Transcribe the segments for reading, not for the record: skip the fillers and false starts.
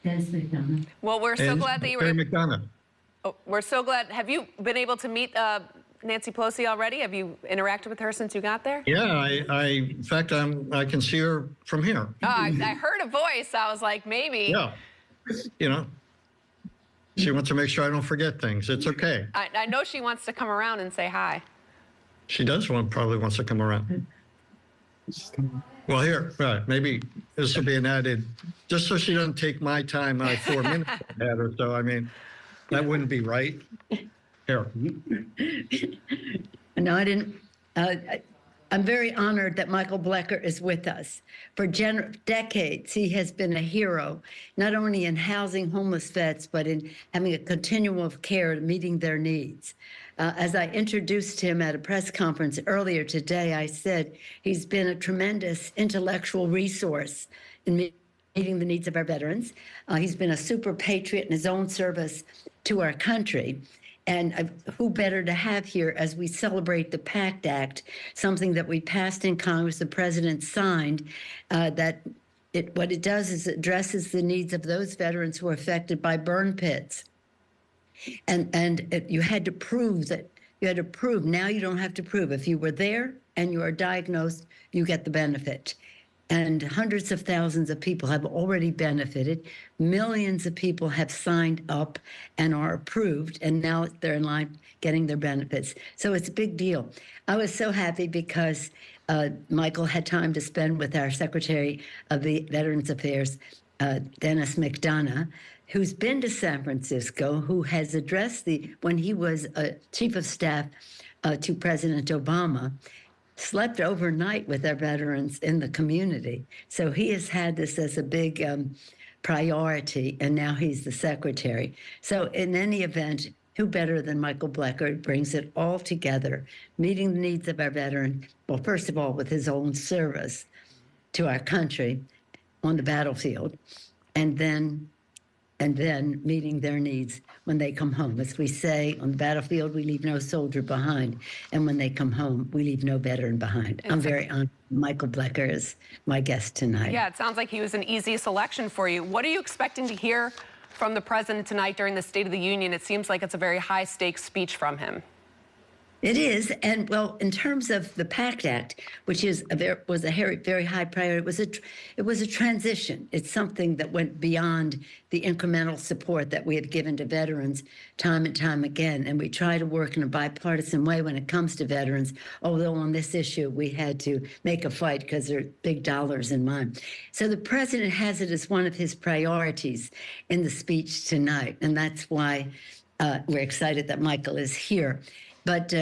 Dennis McDonough. Well, we're so glad that you were. McDonough. Oh, we're so glad. Have you been able to meet Nancy Pelosi already? Have you interacted with her since you got there? Yeah, in fact, I can see her from here. Oh, I heard a voice. I was like, maybe. Yeah, you know, she wants to make sure I don't forget things. It's okay. I know she wants to come around and say hi. She does probably wants to come around. Well, here, right, maybe this will be an added, just so she doesn't take my time, my 4 minutes at her. So, I mean, that wouldn't be right. Here. No, I didn't. I'm very honored that Michael Blecker is with us. For decades, he has been a hero, not only in housing homeless vets, but in having a continuum of care, meeting their needs. As I introduced him at a press conference earlier today, I said he's been a tremendous intellectual resource in meeting the needs of our veterans. He's been a super patriot in his own service to our country. And who better to have here as we celebrate the PACT Act, something that we passed in Congress, the president signed, what it does is it addresses the needs of those veterans who are affected by burn pits. And you had to prove that, now you don't have to prove. If you were there and you are diagnosed, you get the benefit. And hundreds of thousands of people have already benefited. Millions of people have signed up and are approved, and now they're in line getting their benefits. So it's a big deal. I was so happy because Michael had time to spend with our Secretary of the Veterans Affairs, Dennis McDonough, who's been to San Francisco, who has addressed when he was Chief of Staff to President Obama, slept overnight with our veterans in the community. So he has had this as a big priority, and now he's the secretary. So in any event, who better than Michael Blecker brings it all together, meeting the needs of our veterans, well, first of all, with his own service to our country on the battlefield, and then meeting their needs when they come home. As we say, on the battlefield, we leave no soldier behind. And when they come home, we leave no veteran behind. I'm very honored. Michael Blecker is my guest tonight. Yeah, it sounds like he was an easy selection for you. What are you expecting to hear from the president tonight during the State of the Union? It seems like it's a very high-stakes speech from him. It is, and well, in terms of the PACT Act, which was a very high priority, it was a transition. It's something that went beyond the incremental support that we have given to veterans time and time again, and we try to work in a bipartisan way when it comes to veterans. Although on this issue we had to make a fight because there are big dollars in mind. So the president has it as one of his priorities in the speech tonight, and that's why we're excited that Michael is here. But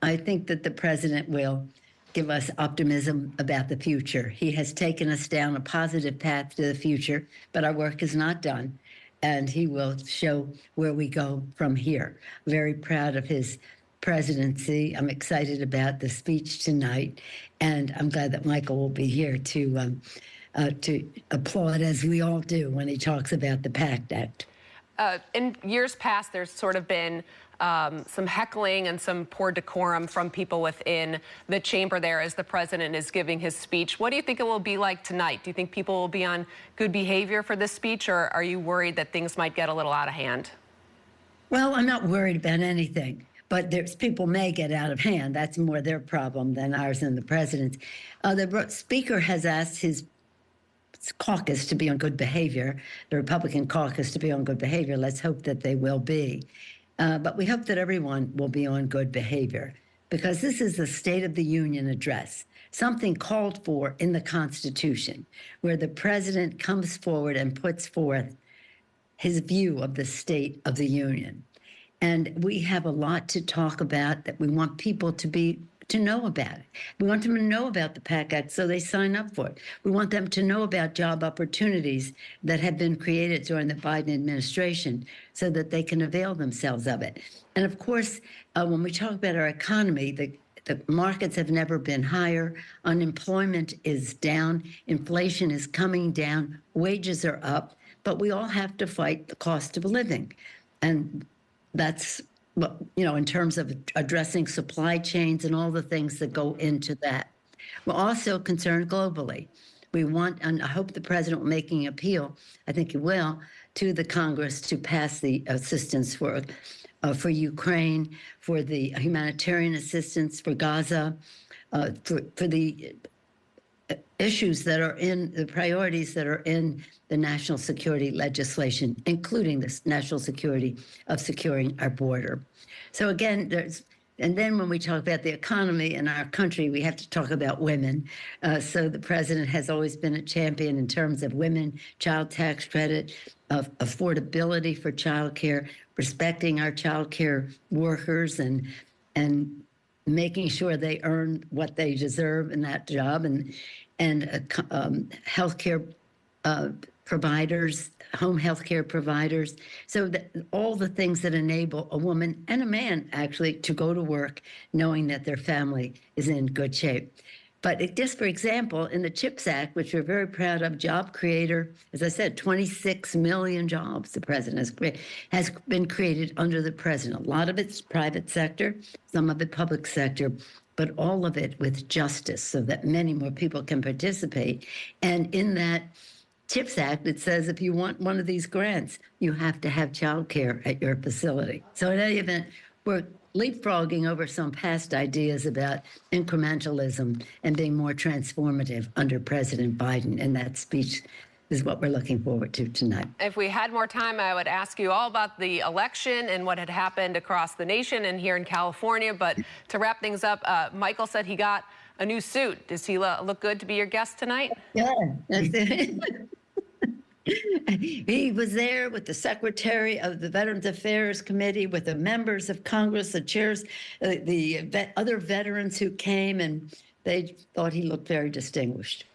I think that the president will give us optimism about the future. He has taken us down a positive path to the future, but our work is not done. And he will show where we go from here. Very proud of his presidency. I'm excited about the speech tonight. And I'm glad that Michael will be here to applaud, as we all do, when he talks about the PACT Act. In years past, there's sort of been some heckling and some poor decorum from people within the chamber there as the president is giving his speech. What do you think it will be like tonight? Do you think people will be on good behavior for this speech, or are you worried that things might get a little out of hand? Well, I'm not worried about anything, but people may get out of hand. That's more their problem than ours and the president's. The speaker has asked his caucus to be on good behavior, the Republican caucus to be on good behavior. Let's hope that they will be. But we hope that everyone will be on good behavior, because this is the State of the Union address, something called for in the Constitution, where the president comes forward and puts forth his view of the State of the Union. And we have a lot to talk about that we want people to know about it. We want them to know about the PACT Act so they sign up for it. We want them to know about job opportunities that have been created during the Biden administration so that they can avail themselves of it. And of course, when we talk about our economy, the markets have never been higher. Unemployment is down. Inflation is coming down. Wages are up. But we all have to fight the cost of living. And that's, in terms of addressing supply chains and all the things that go into that. We're also concerned globally. We want, and I hope the president will make an appeal, I think he will, to the Congress to pass the assistance for Ukraine, for the humanitarian assistance for Gaza, for the issues that are in the priorities that are in the national security legislation, including the national security of securing our border. So again, and then when we talk about the economy in our country, we have to talk about women. So the president has always been a champion in terms of women, child tax credit, of affordability for child care, respecting our child care workers, and making sure they earn what they deserve in that job, and healthcare providers, home healthcare providers, so that all the things that enable a woman and a man actually to go to work knowing that their family is in good shape. But just for example, in the CHIPS Act, which we're very proud of, job creator, as I said, 26 million jobs the president has been created under the president. A lot of it's private sector, some of it public sector, but all of it with justice so that many more people can participate. And in that CHIPS Act, it says if you want one of these grants, you have to have childcare at your facility. So in any event, we're leapfrogging over some past ideas about incrementalism and being more transformative under President Biden. And that speech is what we're looking forward to tonight. If we had more time, I would ask you all about the election and what had happened across the nation and here in California. But to wrap things up, Michael said he got a new suit. Does he look good to be your guest tonight? Yeah. He was there with the secretary of the Veterans Affairs Committee, with the members of Congress, the chairs, the other veterans who came, and they thought he looked very distinguished.